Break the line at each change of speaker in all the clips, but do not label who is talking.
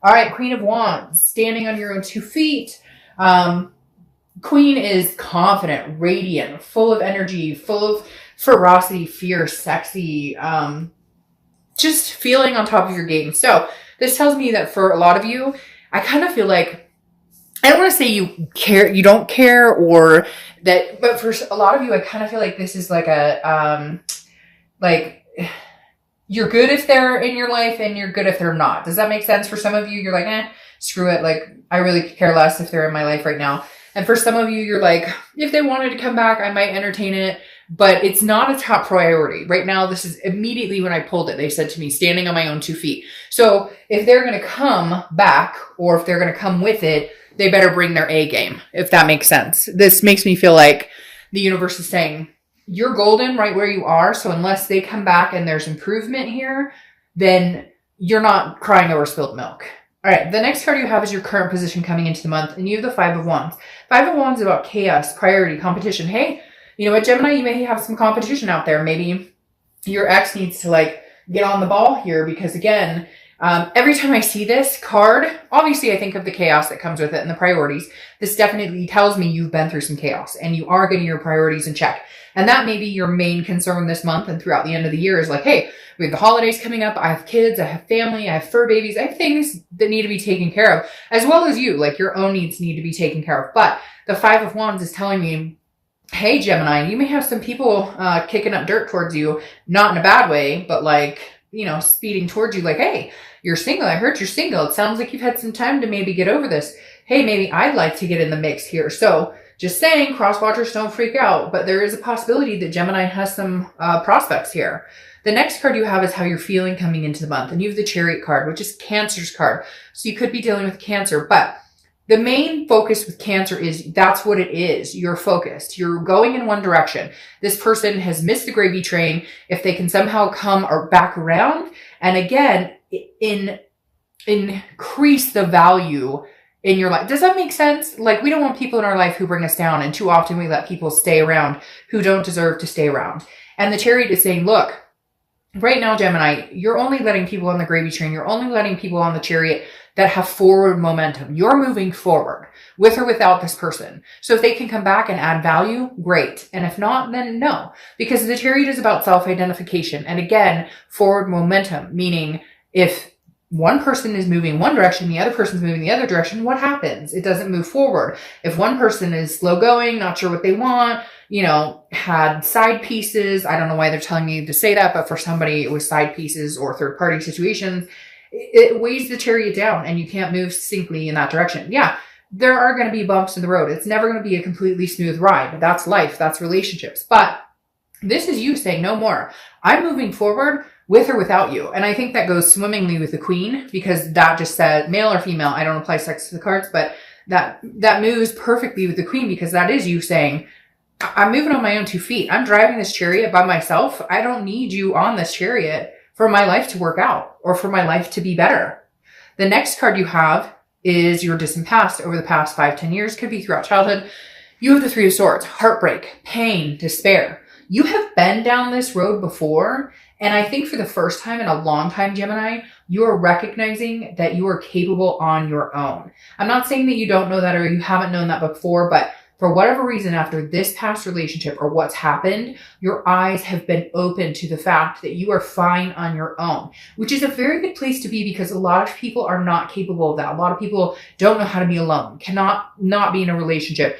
All right, Queen of Wands, standing on your own 2 feet. Queen is confident, radiant, full of energy, full of ferocity, fierce, sexy, just feeling on top of your game. So this tells me that for a lot of you, I kind of feel like, I don't want to say you don't care, or that, but for a lot of you, I kind of feel like this is like like you're good if they're in your life and you're good if they're not. Does that make sense? For some of you, you're like, screw it. Like, I really care less if they're in my life right now. And for some of you, you're like, if they wanted to come back, I might entertain it, but it's not a top priority. Right now, this is immediately when I pulled it. They said to me, standing on my own 2 feet. So if they're going to come back, or if they're going to come with it, they better bring their A game, if that makes sense. This makes me feel like the universe is saying, you're golden right where you are. So unless they come back and there's improvement here, then you're not crying over spilled milk. All right, the next card you have is your current position coming into the month, and you have the Five of Wands. Five of Wands is about chaos, priority, competition. Hey, you know what, Gemini, you may have some competition out there. Maybe your ex needs to like get on the ball here, because again, every time I see this card, obviously I think of the chaos that comes with it and the priorities. This definitely tells me you've been through some chaos and you are getting your priorities in check. And that may be your main concern this month and throughout the end of the year is like, hey, we have the holidays coming up. I have kids, I have family, I have fur babies. I have things that need to be taken care of, as well as you, like your own needs need to be taken care of. But the Five of Wands is telling me, hey, Gemini, you may have some people kicking up dirt towards you, not in a bad way, but like, you know, speeding towards you like, hey, you're single. I heard you're single. It sounds like you've had some time to maybe get over this. Hey, maybe I'd like to get in the mix here. So just saying, cross-watchers, don't freak out, but there is a possibility that Gemini has some prospects here. The next card you have is how you're feeling coming into the month. And you have the Chariot card, which is Cancer's card. So you could be dealing with Cancer, but the main focus with Cancer is that's what it is. You're focused. You're going in one direction. This person has missed the gravy train. If they can somehow come or back around and again, increase the value in your life. Does that make sense? Like, we don't want people in our life who bring us down, and too often we let people stay around who don't deserve to stay around. And the Chariot is saying, look, right now, Gemini, you're only letting people on the gravy train. You're only letting people on the Chariot that have forward momentum. You're moving forward with or without this person. So if they can come back and add value, great. And if not, then no. Because the Chariot is about self-identification. And again, forward momentum, meaning if one person is moving one direction, the other person's moving the other direction, what happens? It doesn't move forward. If one person is slow going, not sure what they want, you know, had side pieces, I don't know why they're telling me to say that, but for somebody it was side pieces or third party situations, it weighs the Chariot down and you can't move succinctly in that direction. Yeah, there are going to be bumps in the road. It's never going to be a completely smooth ride. That's life. That's relationships. But this is you saying no more. I'm moving forward with or without you. And I think that goes swimmingly with the Queen, because that just said male or female. I don't apply sex to the cards, but that moves perfectly with the Queen, because that is you saying, I'm moving on my own 2 feet. I'm driving this Chariot by myself. I don't need you on this Chariot for my life to work out or for my life to be better. The next card you have is your distant past over the past 5-10 years, could be throughout childhood. You have the Three of Swords, heartbreak, pain, despair. You have been down this road before. And I think for the first time in a long time, Gemini, you are recognizing that you are capable on your own. I'm not saying that you don't know that or you haven't known that before, but for whatever reason, after this past relationship or what's happened, your eyes have been open to the fact that you are fine on your own, which is a very good place to be, because a lot of people are not capable of that. A lot of people don't know how to be alone, cannot not be in a relationship.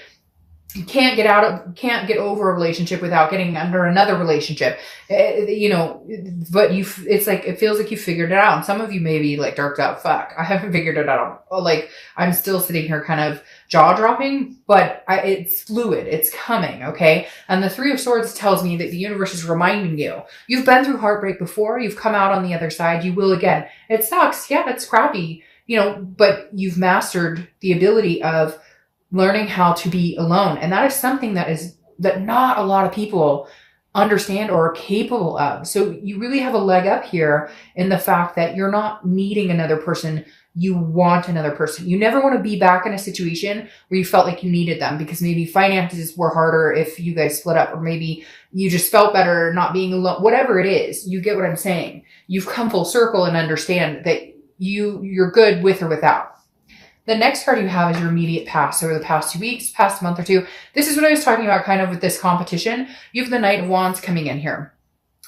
You can't get over a relationship without getting under another relationship, you know, but it's like, it feels like you figured it out. And some of you may be like darked out. Fuck, I haven't figured it out. Like, I'm still sitting here kind of jaw dropping, but it's fluid. It's coming. Okay. And the Three of Swords tells me that the universe is reminding you, you've been through heartbreak before. You've come out on the other side. You will again. It sucks. Yeah, it's crappy, you know, but you've mastered the ability of learning how to be alone. And that is something that not a lot of people understand or are capable of. So you really have a leg up here in the fact that you're not needing another person. You want another person. You never want to be back in a situation where you felt like you needed them, because maybe finances were harder if you guys split up, or maybe you just felt better not being alone. Whatever it is, you get what I'm saying. You've come full circle and understand that you're good with or without. The next card you have is your immediate past, over the past 2 weeks, past month or two. This is what I was talking about kind of with this competition. You have the Knight of Wands coming in here.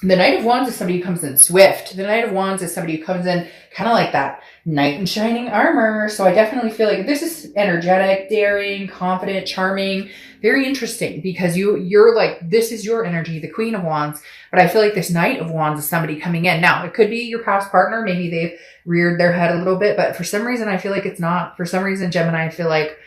The Knight of Wands is somebody who comes in swift. The Knight of Wands is somebody who comes in kind of like that knight in shining armor. So I definitely feel like this is energetic, daring, confident, charming, very interesting, because you're like, this is your energy, the Queen of Wands. But I feel like this Knight of Wands is somebody coming in. Now, it could be your past partner. Maybe they've reared their head a little bit, but for some reason, I feel like it's not. For some reason, Gemini, I feel like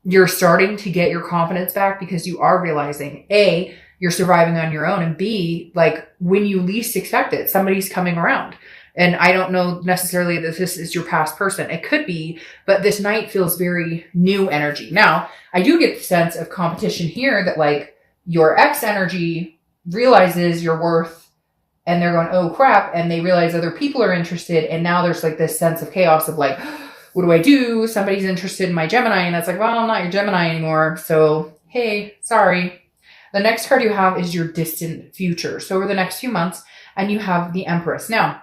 you're starting to get your confidence back because you are realizing, A, you're surviving on your own, and B, like when you least expect it, somebody's coming around. And I don't know necessarily that this is your past person. It could be, but this Knight feels very new energy. Now, I do get the sense of competition here that like your ex energy realizes your worth and they're going, oh crap. And they realize other people are interested. And now there's like this sense of chaos of like, what do I do? Somebody's interested in my Gemini. And it's like, well, I'm not your Gemini anymore. So, hey, sorry. The next card you have is your distant future. So over the next few months, and you have the Empress. Now,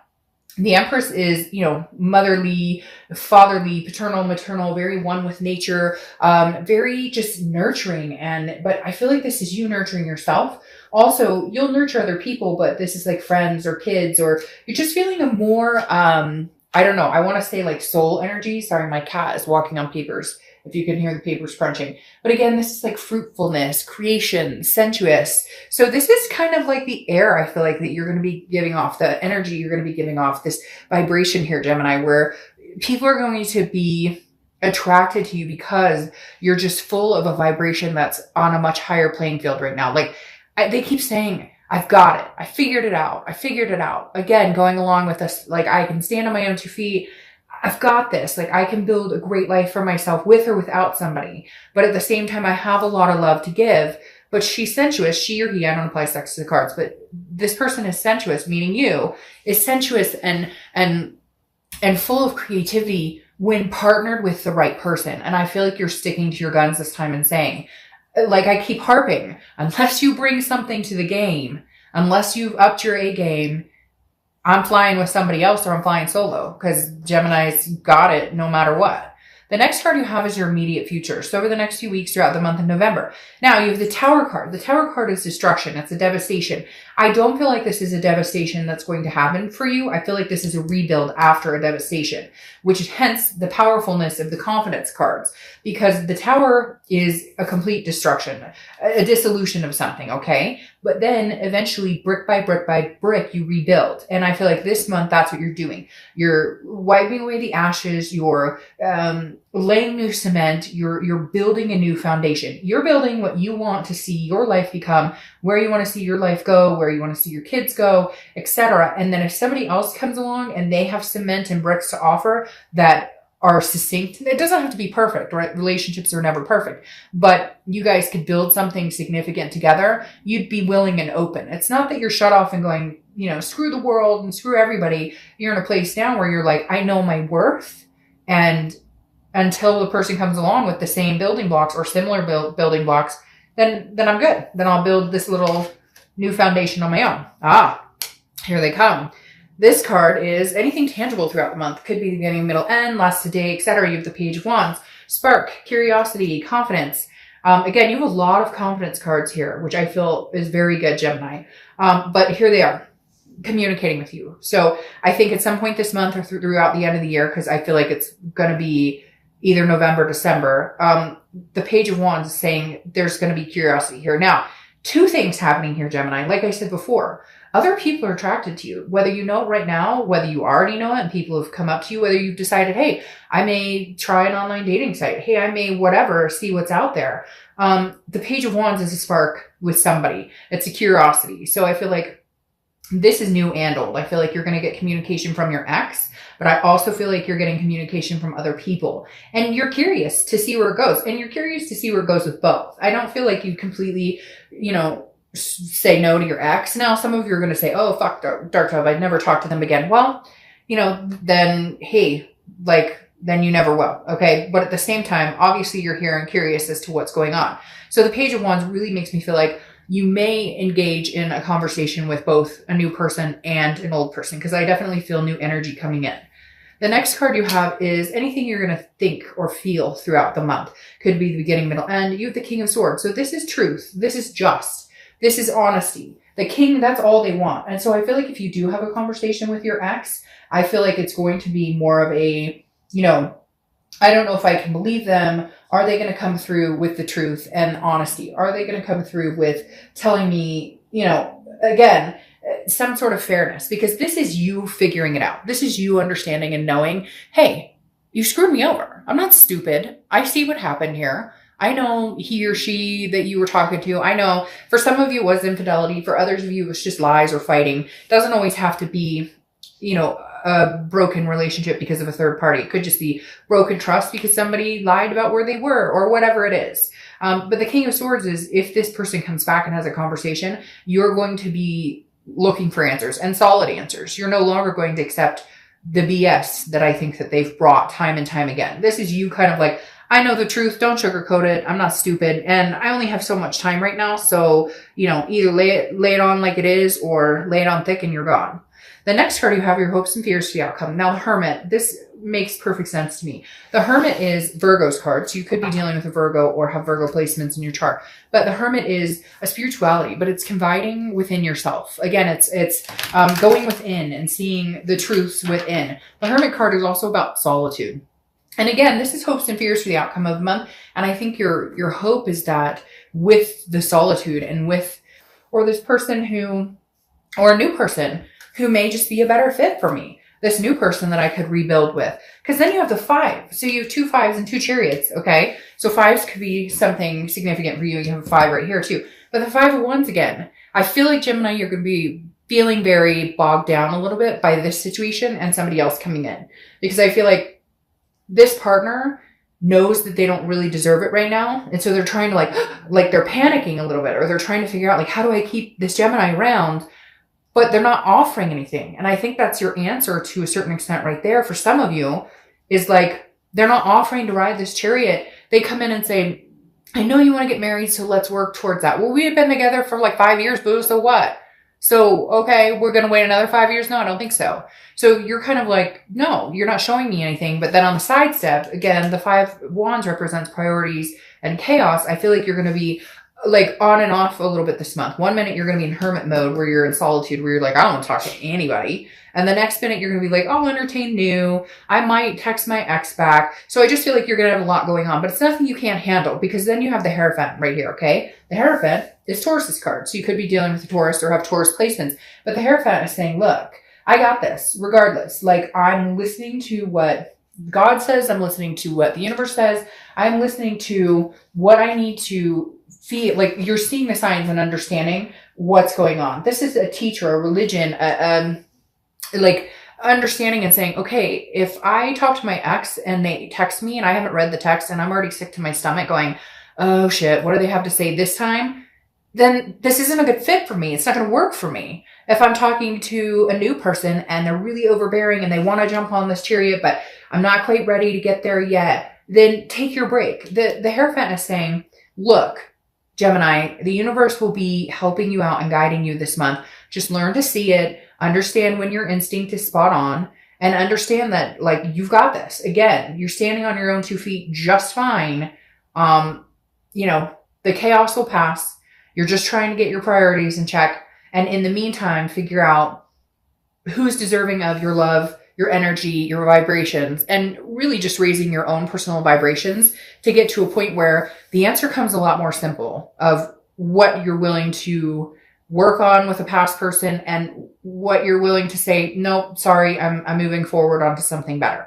the Empress is, motherly, fatherly, paternal, maternal, very one with nature, very just nurturing. But I feel like this is you nurturing yourself. Also, you'll nurture other people, but this is like friends or kids, or you're just feeling a more, I don't know. I want to say like soul energy. Sorry, my cat is walking on papers, if you can hear the papers crunching. But again, this is like fruitfulness, creation, sensuous. So this is kind of like the air, I feel like, that you're going to be giving off, the energy you're going to be giving off, this vibration here, Gemini, where people are going to be attracted to you because you're just full of a vibration that's on a much higher playing field right now. Like they keep saying, I've got it. I figured it out. I figured it out. Again, going along with this, like I can stand on my own 2 feet. I've got this. Like I can build a great life for myself with or without somebody. But at the same time, I have a lot of love to give. But she's sensuous. She or he, I don't apply sex to the cards, but this person is sensuous, meaning you, is sensuous and full of creativity when partnered with the right person. And I feel like you're sticking to your guns this time and saying, like I keep harping, unless you bring something to the game, unless you've upped your A game, I'm flying with somebody else or I'm flying solo, because Gemini's got it no matter what. The next card you have is your immediate future. So over the next few weeks throughout the month of November. Now you have the Tower card. The Tower card is destruction. It's a devastation. I don't feel like this is a devastation that's going to happen for you. I feel like this is a rebuild after a devastation, which is hence the powerfulness of the confidence cards, because the Tower is a complete destruction, a dissolution of something, okay? But then eventually brick by brick by brick, you rebuild. And I feel like this month, that's what you're doing. You're wiping away the ashes. You're laying new cement. You're building a new foundation. You're building what you want to see your life become, where you want to see your life go, where you want to see your kids go, etc. And then if somebody else comes along and they have cement and bricks to offer that are succinct, it doesn't have to be perfect, right? Relationships are never perfect, but you guys could build something significant together. You'd be willing and open. It's not that you're shut off and going, screw the world and screw everybody. You're in a place now where you're like, I know my worth. And until the person comes along with the same building blocks or similar building blocks, then I'm good. Then I'll build this little new foundation on my own. Here they come. This card is anything tangible throughout the month. Could be the beginning, middle, end, last today, etc. You have the Page of Wands, spark, curiosity, confidence. Again, you have a lot of confidence cards here, which I feel is very good, Gemini. But here they are, communicating with you. So I think at some point this month or throughout the end of the year, because I feel like it's going to be either November, December, the Page of Wands is saying there's going to be curiosity here. Now, 2 things happening here, Gemini. Like I said before, other people are attracted to you, whether you know it right now, whether you already know it and people have come up to you, whether you've decided, hey, I may try an online dating site. Hey, I may whatever, see what's out there. The Page of Wands is a spark with somebody. It's a curiosity. So I feel like this is new and old. I feel like you're going to get communication from your ex, but I also feel like you're getting communication from other people. And you're curious to see where it goes. And you're curious to see where it goes with both. I don't feel like you completely, say no to your ex. Now, some of you are going to say, oh, fuck Dark Dove, I'd never talk to them again. Well, then, hey, then you never will. Okay. But at the same time, obviously you're here and curious as to what's going on. So the Page of Wands really makes me feel like you may engage in a conversation with both a new person and an old person, because I definitely feel new energy coming in. The next card you have is anything you're going to think or feel throughout the month. Could be the beginning, middle, end. You have the King of Swords. So this is truth. This is just. This is honesty. The king, that's all they want. And so I feel like if you do have a conversation with your ex, I feel like it's going to be more of a, I don't know if I can believe them. Are they going to come through with the truth and honesty? Are they going to come through with telling me, again, some sort of fairness? Because this is you figuring it out. This is you understanding and knowing, hey, you screwed me over. I'm not stupid. I see what happened here. I know he or she that you were talking to. I know for some of you it was infidelity. For others of you, it was just lies or fighting. It doesn't always have to be, a broken relationship because of a third party. It could just be broken trust because somebody lied about where they were or whatever it is. But the King of Swords is if this person comes back and has a conversation, you're going to be looking for answers and solid answers. You're no longer going to accept the BS that I think that they've brought time and time again. This is you kind of like, I know the truth. Don't sugarcoat it. I'm not stupid. And I only have so much time right now. So, either lay it on like it is or lay it on thick and you're gone. The next card you have your hopes and fears for the outcome. Now the Hermit, this makes perfect sense to me. The Hermit is Virgo's card. So you could be dealing with a Virgo or have Virgo placements in your chart. But the Hermit is a spirituality, but it's confiding within yourself. Again, it's going within and seeing the truths within. The Hermit card is also about solitude. And again, this is hopes and fears for the outcome of the month. And I think your hope is that with the solitude and or this person or a new person who may just be a better fit for me, this new person that I could rebuild with. Because then you have the 5. So you have 2 5s and 2 chariots, okay? So 5s could be something significant for you. You have a 5 right here too. But the 5 of Wands again, I feel like Gemini, you're going to be feeling very bogged down a little bit by this situation and somebody else coming in. Because I feel like this partner knows that they don't really deserve it right now. And so they're trying to like they're panicking a little bit, or they're trying to figure out like, how do I keep this Gemini around? But they're not offering anything. And I think that's your answer to a certain extent right there. For some of you is like, they're not offering to ride this chariot. They come in and say, I know you want to get married, so let's work towards that. Well, we had been together for like 5 years, boo, so what? So, okay, we're going to wait another 5 years? No, I don't think so. So you're kind of like, no, you're not showing me anything. But then on the side step, again, the 5 wands represents priorities and chaos. I feel like you're going to be like on and off a little bit this month. 1 minute you're going to be in hermit mode where you're in solitude, where you're like, I don't want to talk to anybody. And the next minute you're going to be like, I'll entertain new. I might text my ex back. So I just feel like you're going to have a lot going on, but it's nothing you can't handle, because then you have the Hierophant right here. Okay. The Hierophant is Taurus's card. So you could be dealing with a Taurus or have Taurus placements, but the Hierophant is saying, look, I got this regardless. Like, I'm listening to what God says. I'm listening to what the universe says. I'm listening to what I need to feel. Like, you're seeing the signs and understanding what's going on. This is a teacher, a religion, like understanding and saying, okay, if I talk to my ex and they text me and I haven't read the text and I'm already sick to my stomach going, oh shit, what do they have to say this time? Then this isn't a good fit for me. It's not going to work for me. If I'm talking to a new person and they're really overbearing and they want to jump on this chariot, but I'm not quite ready to get there yet, then take your break. The Hierophant is saying, look, Gemini, the universe will be helping you out and guiding you this month. Just learn to see it, understand when your instinct is spot on, and understand that, like, you've got this. Again, you're standing on your own 2 feet just fine. You know, the chaos will pass. You're just trying to get your priorities in check. And in the meantime, figure out who's deserving of your love, your energy, your vibrations, and really just raising your own personal vibrations to get to a point where the answer comes a lot more simple of what you're willing to work on with a past person and what you're willing to say, no, sorry, I'm moving forward onto something better.